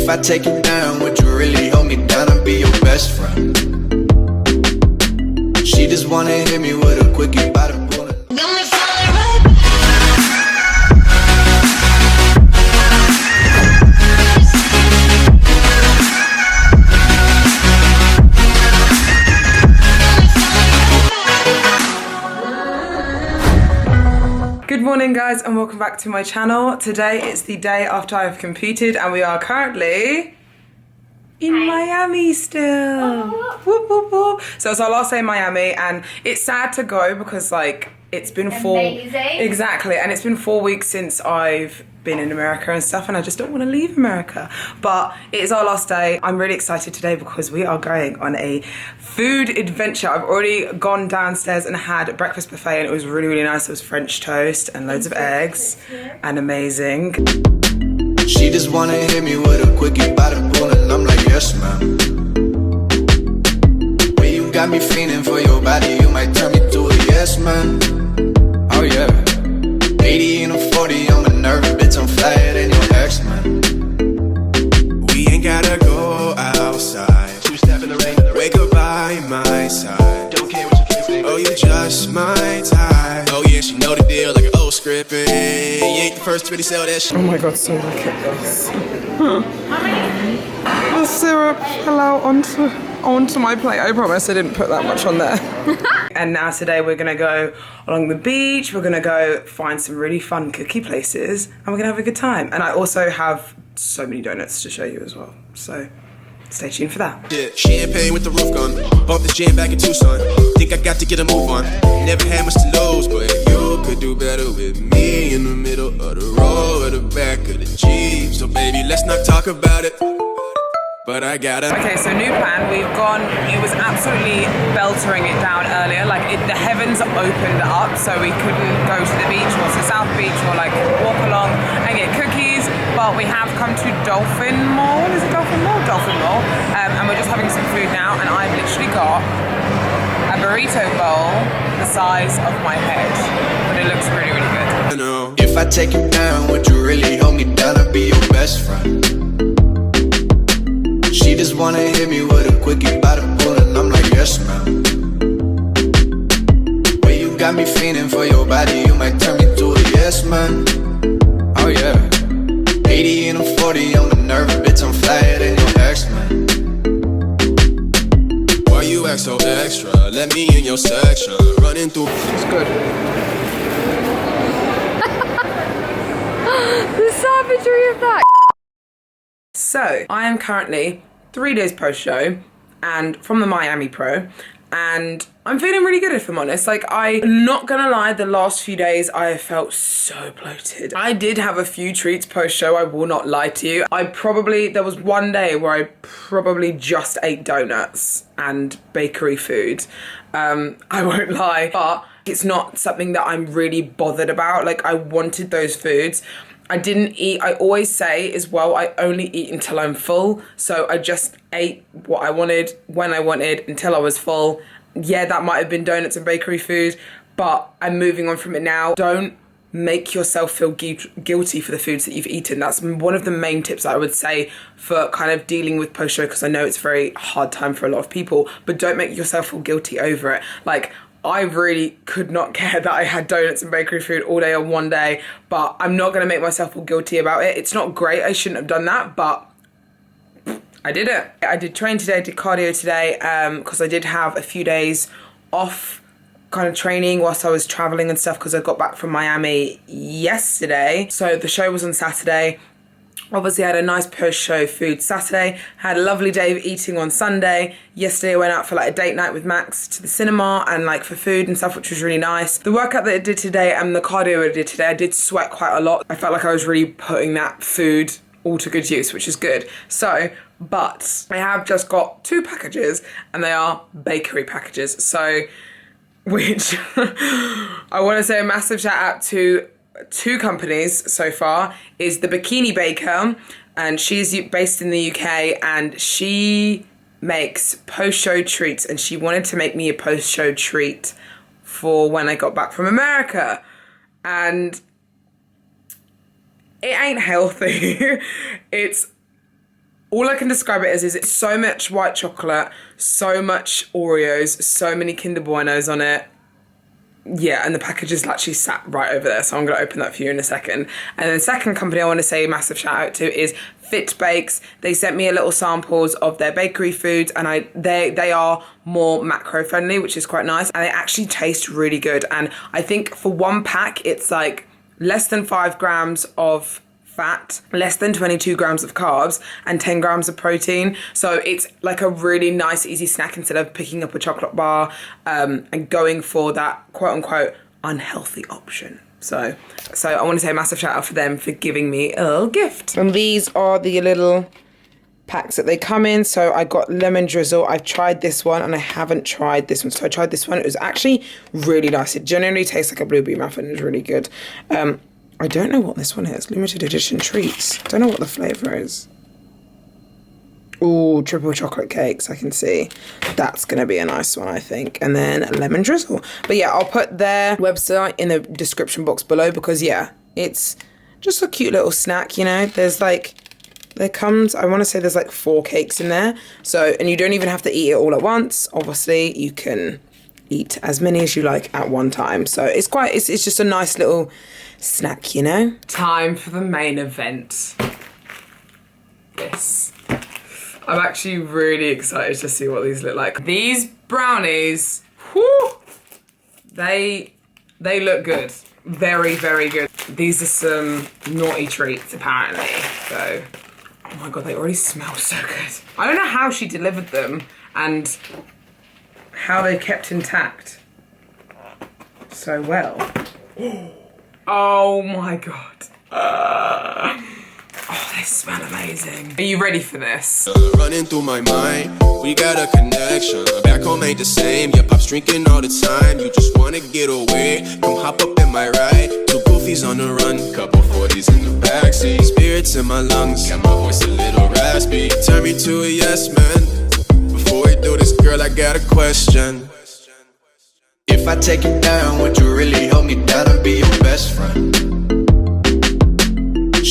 If I take you down, would you really hold me down and be your best friend? She just wanna hit me with a quickie by the bullet. Good morning guys and welcome back to my channel. Today it's the day after I've competed and we are currently in Miami still. Whoop, whoop, whoop. So it's our last day in Miami and it's sad to go because like it's been exactly, and it's been 4 weeks since I've been in America and stuff, and I just don't want to leave America. But it is our last day. I'm really excited today because we are going on a food adventure. I've already gone downstairs and had a breakfast buffet and it was really, really nice. It was French toast and loads of eggs and amazing. She just wanna hit me with a quickie by the pool and I'm like, yes ma'am. Way you got me feeling for your body, you might turn me to a yes man. Oh yeah. 80 and a 40, I'm a nervous bitch, I'm flyer than your ex man. We ain't gotta go outside. Two-step in the rain. Wake up by my side. Don't care what you think. Oh, you just my type. Oh yeah, she know the deal like an old script. You ain't the first to really sell that shit. Oh my god, so look at this. The syrup fell out onto my plate. I promise I didn't put that much on there. And now today we're gonna go along the beach, we're gonna go find some really fun cookie places and we're gonna have a good time. And I also have so many donuts to show you as well. So stay tuned for that. Yeah, champagne with the roof gone. Bump this jam back in Tucson. Think I got to get a move on. Never had much to lose, but you could do better with me in the middle of the road or the back of the Jeep. So baby, let's not talk about it. But I gotta. Okay, so new plan. We've gone. It was absolutely beltering it down earlier. Like the heavens opened up, so we couldn't go to the beach or to South Beach or like walk along and get cookies. But we have come to Dolphin Mall. Is it Dolphin Mall? Dolphin Mall. And we're just having some food now. And I've literally got a burrito bowl the size of my head, but it looks really, really good. I know. If I take you down, would you really hold me down and be your best friend? She just wanna hit me with a quickie by the pool and I'm like, yes ma'am. Way you got me feeling for your body, you might turn me to a yes man. Oh yeah. 80 and a 40, I'm a nervous bitch, I'm flyer than your ex man. Why you act so extra? Let me in your section. Running through. It's good. The savagery of that. So I am currently 3 days post-show and from the Miami Pro, and I'm feeling really good if I'm honest. Like, I'm not gonna lie, the last few days I have felt so bloated. I did have a few treats post-show, I will not lie to you. There was one day where I probably just ate donuts and bakery food. I won't lie, but it's not something that I'm really bothered about. Like, I wanted those foods. I didn't eat. I always say as well, I only eat until I'm full. So I just ate what I wanted, when I wanted, until I was full. Yeah, that might have been donuts and bakery food, but I'm moving on from it now. Don't make yourself feel guilty for the foods that you've eaten. That's one of the main tips that I would say for kind of dealing with post-show, because I know it's a very hard time for a lot of people, but don't make yourself feel guilty over it. Like, I really could not care that I had donuts and bakery food all day on one day, but I'm not going to make myself feel guilty about it. It's not great. I shouldn't have done that, but I did it. I did train today, did cardio today, because I did have a few days off kind of training whilst I was traveling and stuff, because I got back from Miami yesterday. So the show was on Saturday. Obviously, I had a nice post-show food Saturday, had a lovely day of eating on Sunday. Yesterday, I went out for like a date night with Max to the cinema and like for food and stuff, which was really nice. The workout that I did today and the cardio I did today, I did sweat quite a lot. I felt like I was really putting that food all to good use, which is good. So, but I have just got 2 packages and they are bakery packages. So, which I want to say a massive shout out to 2 companies so far. Is the Bikini Baker, and she's based in the UK, and she makes post-show treats, and she wanted to make me a post-show treat for when I got back from America, and it ain't healthy. It's all I can describe it as is it's so much white chocolate, so much Oreos, so many Kinder Buenos on it. Yeah, and the package is actually sat right over there, so I'm going to open that for you in a second. And then the second company I want to say a massive shout out to is Fit Bakes. They sent me a little samples of their bakery foods, and they are more macro friendly, which is quite nice, and they actually taste really good. And I think for one pack, it's like less than 5 grams of fat, less than 22 grams of carbs, and 10 grams of protein. So it's like a really nice, easy snack instead of picking up a chocolate bar and going for that quote unquote unhealthy option. So I want to say a massive shout out for them for giving me a little gift. And these are the little packs that they come in. So I got lemon drizzle. I've tried this one and I haven't tried this one. So I tried this one. It was actually really nice. It generally tastes like a blueberry muffin. It's really good. I don't know what this one is. Limited edition treats. Don't know what the flavour is. Ooh, triple chocolate cakes, I can see. That's going to be a nice one, I think. And then lemon drizzle. But yeah, I'll put their website in the description box below because, yeah, it's just a cute little snack, you know. There's like, I want to say there's like 4 cakes in there. So, and you don't even have to eat it all at once. Obviously, you can eat as many as you like at one time. So it's just a nice little snack, you know. Time for the main event. This. I'm actually really excited to see what these look like. These brownies, whew, they look good. Very, very good. These are some naughty treats, apparently. So, oh my God, they already smell so good. I don't know how she delivered them and how they kept intact so well. Oh my God. Oh, they smell amazing. Are you ready for this? Running through my mind, we got a connection. Back home ain't the same, yeah, pop's drinking all the time. You just wanna get away, come hop up in my ride. 2 goofies on the run, couple 40s in the backseat. Spirits in my lungs, got my voice a little raspy. Turn me to a yes man. Before we do this, girl, I got a question. If I take you down, would you really hold me down and be your best friend?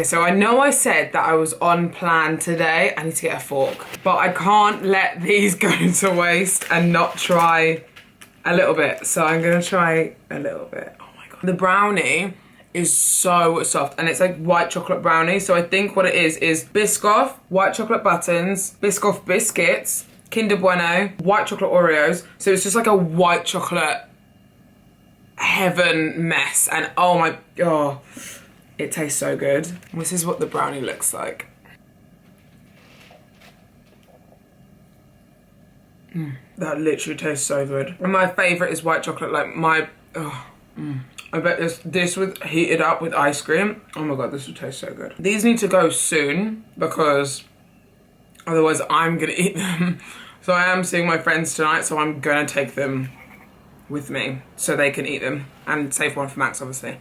So I know I said that I was on plan today. I need to get a fork. But I can't let these go to waste and not try a little bit. So I'm going to try a little bit. Oh my God. The brownie is so soft and it's like white chocolate brownie. So I think what it is Biscoff, white chocolate buttons, Biscoff biscuits, Kinder Bueno, white chocolate Oreos. So it's just like a white chocolate heaven mess. And oh my God. It tastes so good. This is what the brownie looks like. That literally tastes so good. And my favourite is white chocolate. Like I bet this with heated up with ice cream. Oh my God, this would taste so good. These need to go soon because otherwise I'm gonna eat them. So I am seeing my friends tonight, so I'm gonna take them with me so they can eat them and save one for Max, obviously.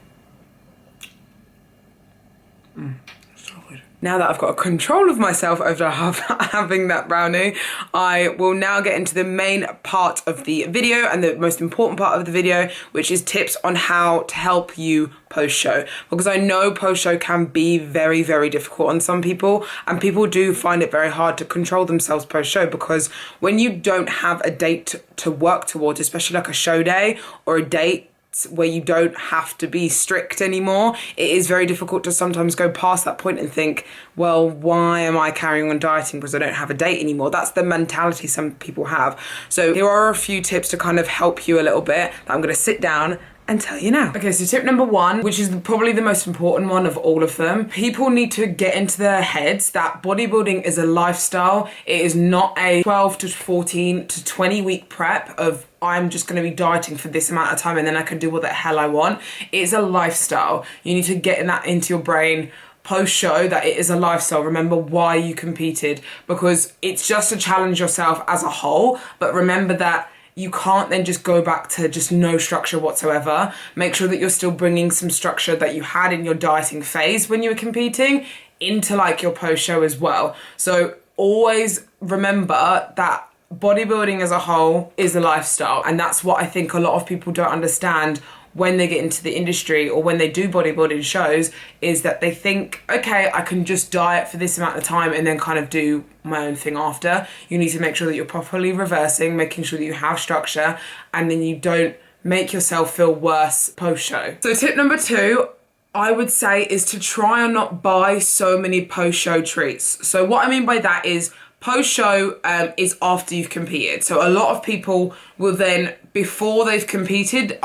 So good. Now that I've got control of myself after having that brownie, I will now get into the main part of the video and the most important part of the video, which is tips on how to help you post-show. Because I know post-show can be very, very difficult on some people, and people do find it very hard to control themselves post-show because when you don't have a date to work towards, especially like a show day or a date where you don't have to be strict anymore, it is very difficult to sometimes go past that point and think, well, why am I carrying on dieting because I don't have a date anymore? That's the mentality some people have. So here are a few tips to kind of help you a little bit that I'm going to sit down and tell you now. Okay, so tip number 1, which is probably the most important one of all of them. People need to get into their heads that bodybuilding is a lifestyle. It is not a 12 to 14 to 20 week prep of I'm just going to be dieting for this amount of time and then I can do what the hell I want. It's a lifestyle. You need to get that into your brain post-show that it is a lifestyle. Remember why you competed, because it's just to challenge yourself as a whole, but remember that you can't then just go back to just no structure whatsoever. Make sure that you're still bringing some structure that you had in your dieting phase when you were competing into like your post-show as well. So always remember that bodybuilding as a whole is a lifestyle, and that's what I think a lot of people don't understand when they get into the industry or when they do bodybuilding shows is that they think, okay, I can just diet for this amount of time and then kind of do my own thing after. You need to make sure that you're properly reversing, making sure that you have structure, and then you don't make yourself feel worse post-show. So tip number 2, I would say, is to try and not buy so many post-show treats. So what I mean by that is post-show is after you've competed. So a lot of people will then, before they've competed,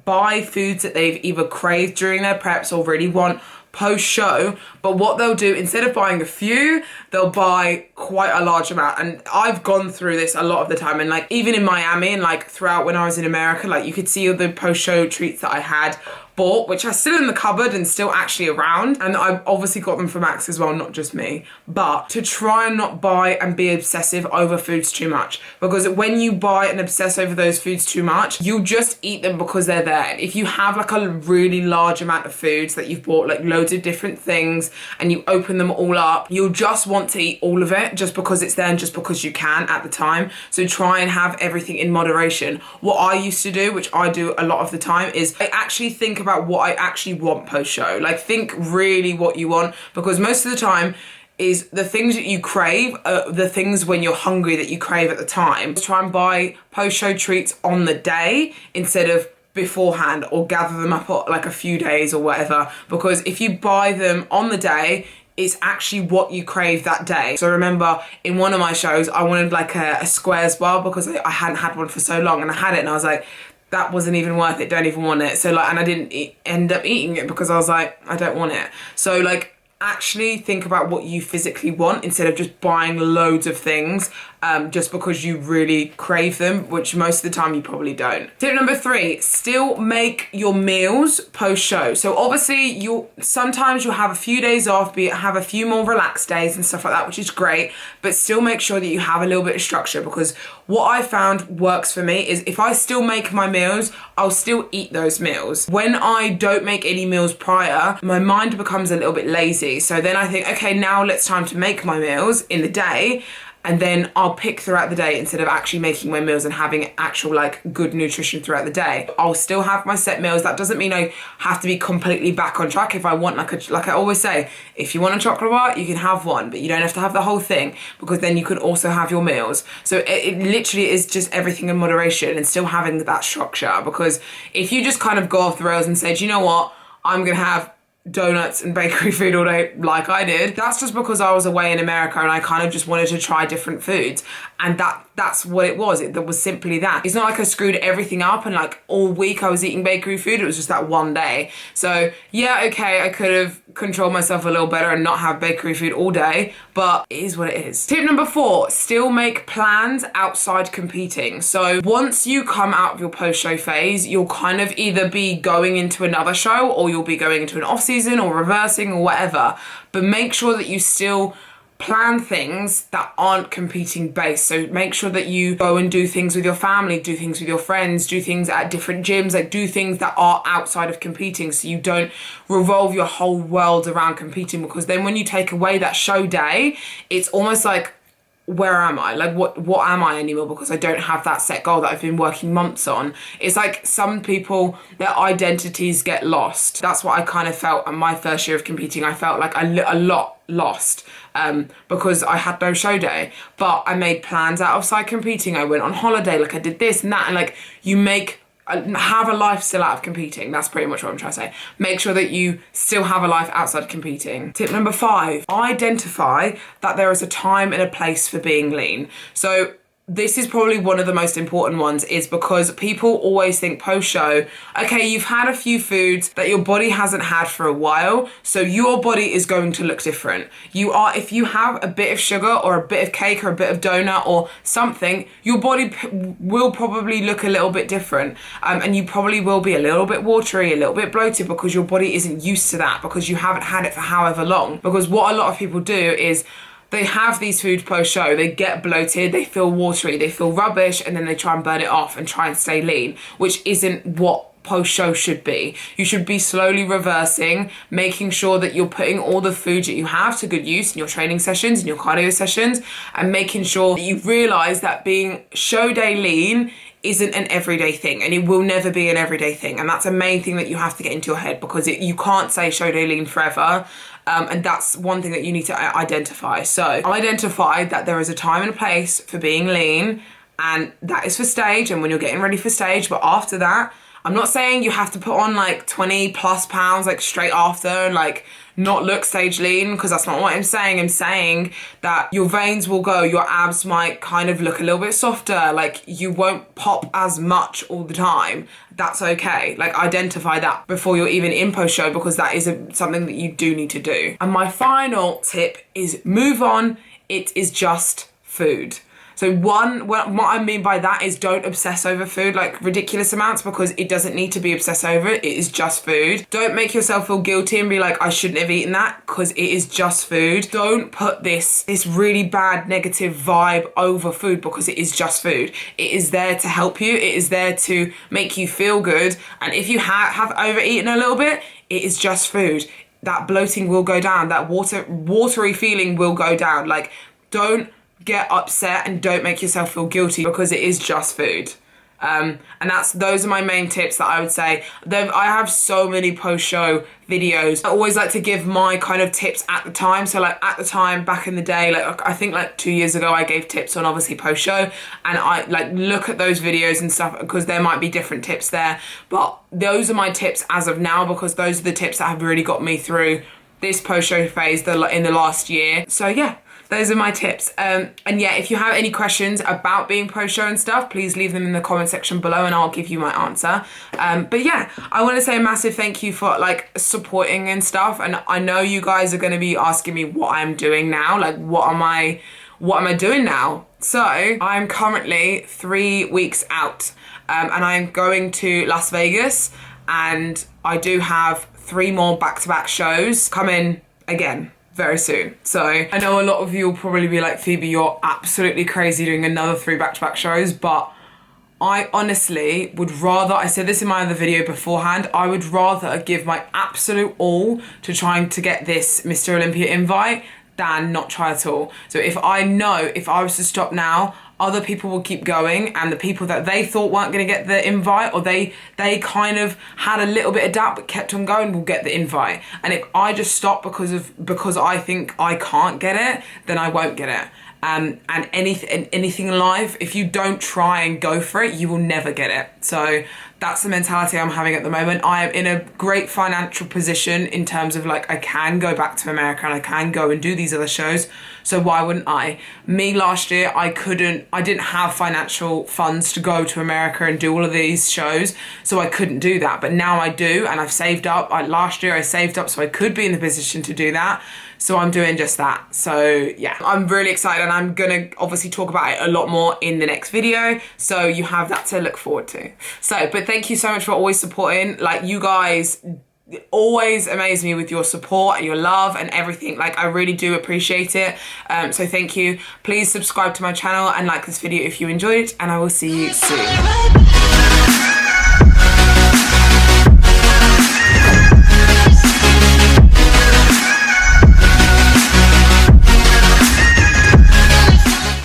buy foods that they've either craved during their preps or really want post-show, but what they'll do, instead of buying a few, they'll buy quite a large amount. And I've gone through this a lot of the time, and like even in Miami and like throughout when I was in America, like you could see all the post-show treats that I had bought, which are still in the cupboard and still actually around, and I've obviously got them for Max as well, not just me. But to try and not buy and be obsessive over foods too much, because when you buy and obsess over those foods too much, you'll just eat them because they're there. If you have like a really large amount of foods that you've bought, like loads of different things, and you open them all up, you'll just want to eat all of it just because it's there and just because you can at the time. So try and have everything in moderation. What I used to do, which I do a lot of the time, is I actually think about what I actually want post-show. Like think really what you want, because most of the time is the things that you crave, the things when you're hungry that you crave at the time. Try and buy post-show treats on the day instead of beforehand, or gather them up like a few days or whatever, because if you buy them on the day, it's actually what you crave that day. So I remember in one of my shows, I wanted like a squares bar because I hadn't had one for so long, and I had it and I was like, that wasn't even worth it, don't even want it. So like, and I didn't end up eating it because I was like, I don't want it. So like, actually think about what you physically want instead of just buying loads of things just because you really crave them, which most of the time you probably don't. Tip number 3, still make your meals post-show. So obviously sometimes you'll have a few days off, have a few more relaxed days and stuff like that, which is great, but still make sure that you have a little bit of structure, because what I found works for me is if I still make my meals, I'll still eat those meals. When I don't make any meals prior, my mind becomes a little bit lazy. So then I think, okay, now it's time to make my meals in the day, and then I'll pick throughout the day instead of actually making my meals and having actual like good nutrition throughout the day. I'll still have my set meals. That doesn't mean I have to be completely back on track. If I want like I always say, if you want a chocolate bar, you can have one, but you don't have to have the whole thing, because then you can also have your meals. So it literally is just everything in moderation and still having that structure, because if you just kind of go off the rails and say, do you know what, I'm gonna have donuts and bakery food all day like I did, that's just because I was away in America and I kind of just wanted to try different foods, and that's what it was. That was simply that. It's not like I screwed everything up and like all week I was eating bakery food. It was just that one day. So yeah, okay, I could have controlled myself a little better and not have bakery food all day, but it is what it is. Tip number 4, still make plans outside competing. So once you come out of your post-show phase, you'll kind of either be going into another show, or you'll be going into an off-season or reversing or whatever, but make sure that you still plan things that aren't competing based. So make sure that you go and do things with your family, do things with your friends, do things at different gyms, like do things that are outside of competing, so you don't revolve your whole world around competing, because then when you take away that show day, it's almost like, where am I? Like what am I anymore? Because I don't have that set goal that I've been working months on. It's like some people, their identities get lost. That's what I kind of felt in my first year of competing. I felt like a lot lost because I had no show day, but I made plans outside competing. I went on holiday, like I did this and that, and like have a life still out of competing. That's pretty much what I'm trying to say. Make sure that you still have a life outside competing. Tip number 5, identify that there is a time and a place for being lean. So this is probably one of the most important ones, is because people always think post-show, okay, you've had a few foods that your body hasn't had for a while, so your body is going to look different. If you have a bit of sugar or a bit of cake or a bit of donut or something, your body will probably look a little bit different, and you probably will be a little bit watery, a little bit bloated, because your body isn't used to that, because you haven't had it for however long. Because what a lot of people do is they have these foods post-show, they get bloated, they feel watery, they feel rubbish, and then they try and burn it off and try and stay lean, which isn't what post-show should be. You should be slowly reversing, making sure that you're putting all the food that you have to good use in your training sessions, in your cardio sessions, and making sure that you realise that being show day lean isn't an everyday thing, and it will never be an everyday thing. And that's a main thing that you have to get into your head, because you can't say show day lean forever. And that's one thing that you need to identify. So identify that there is a time and a place for being lean, and that is for stage and when you're getting ready for stage. But after that, I'm not saying you have to put on like 20 plus pounds like straight after and like not look stage lean, because that's not what I'm saying. I'm saying that your veins will go, your abs might kind of look a little bit softer, like you won't pop as much all the time. That's okay. Like, identify that before you're even in post show, because that is something that you do need to do. And my final tip is move on. It is just food. So what I mean by that is don't obsess over food like ridiculous amounts, because it doesn't need to be obsessed over. It is just food. Don't make yourself feel guilty and be like, I shouldn't have eaten that, because it is just food. Don't put this really bad negative vibe over food, because it is just food. It is there to help you. It is there to make you feel good. And if you have overeaten a little bit, it is just food. That bloating will go down. That watery feeling will go down. Like, don't get upset and don't make yourself feel guilty, because it is just food. And those are my main tips that I would say. I have so many post-show videos. I always like to give my kind of tips at the time. So like at the time, back in the day, like I think like 2 years ago, I gave tips on obviously post-show, and I like look at those videos and stuff, because there might be different tips there. But those are my tips as of now, because those are the tips that have really got me through this post-show phase in the last year. So yeah. Those are my tips. And yeah, if you have any questions about being post-show and stuff, please leave them in the comment section below and I'll give you my answer. But yeah, I want to say a massive thank you for like supporting and stuff. And I know you guys are going to be asking me what I'm doing now. Like, what am I doing now? So I'm currently 3 weeks out, and I'm going to Las Vegas, and I do have 3 more back-to-back shows coming again very soon. So I know a lot of you will probably be like, Phoebe, you're absolutely crazy doing another 3 back-to-back shows, but I honestly would rather, I said this in my other video beforehand, I would rather give my absolute all to trying to get this Mr. Olympia invite than not try at all. So if I was to stop now, other people will keep going, and the people that they thought weren't going to get the invite, or they kind of had a little bit of doubt but kept on going, will get the invite. And if I just stop because I think I can't get it, then I won't get it. And anything in life, if you don't try and go for it, you will never get it. So that's the mentality I'm having at the moment. I am in a great financial position in terms of like, I can go back to America and I can go and do these other shows. So why wouldn't I? Me last year, I didn't have financial funds to go to America and do all of these shows. So I couldn't do that. But now I do, and I've saved up. Last year I saved up so I could be in the position to do that. So I'm doing just that. So yeah, I'm really excited, and I'm gonna obviously talk about it a lot more in the next video. So you have that to look forward to. So, but thank you so much for always supporting. Like, you guys always amaze me with your support and your love and everything. Like, I really do appreciate it. So thank you. Please subscribe to my channel and like this video if you enjoyed it, and I will see you soon.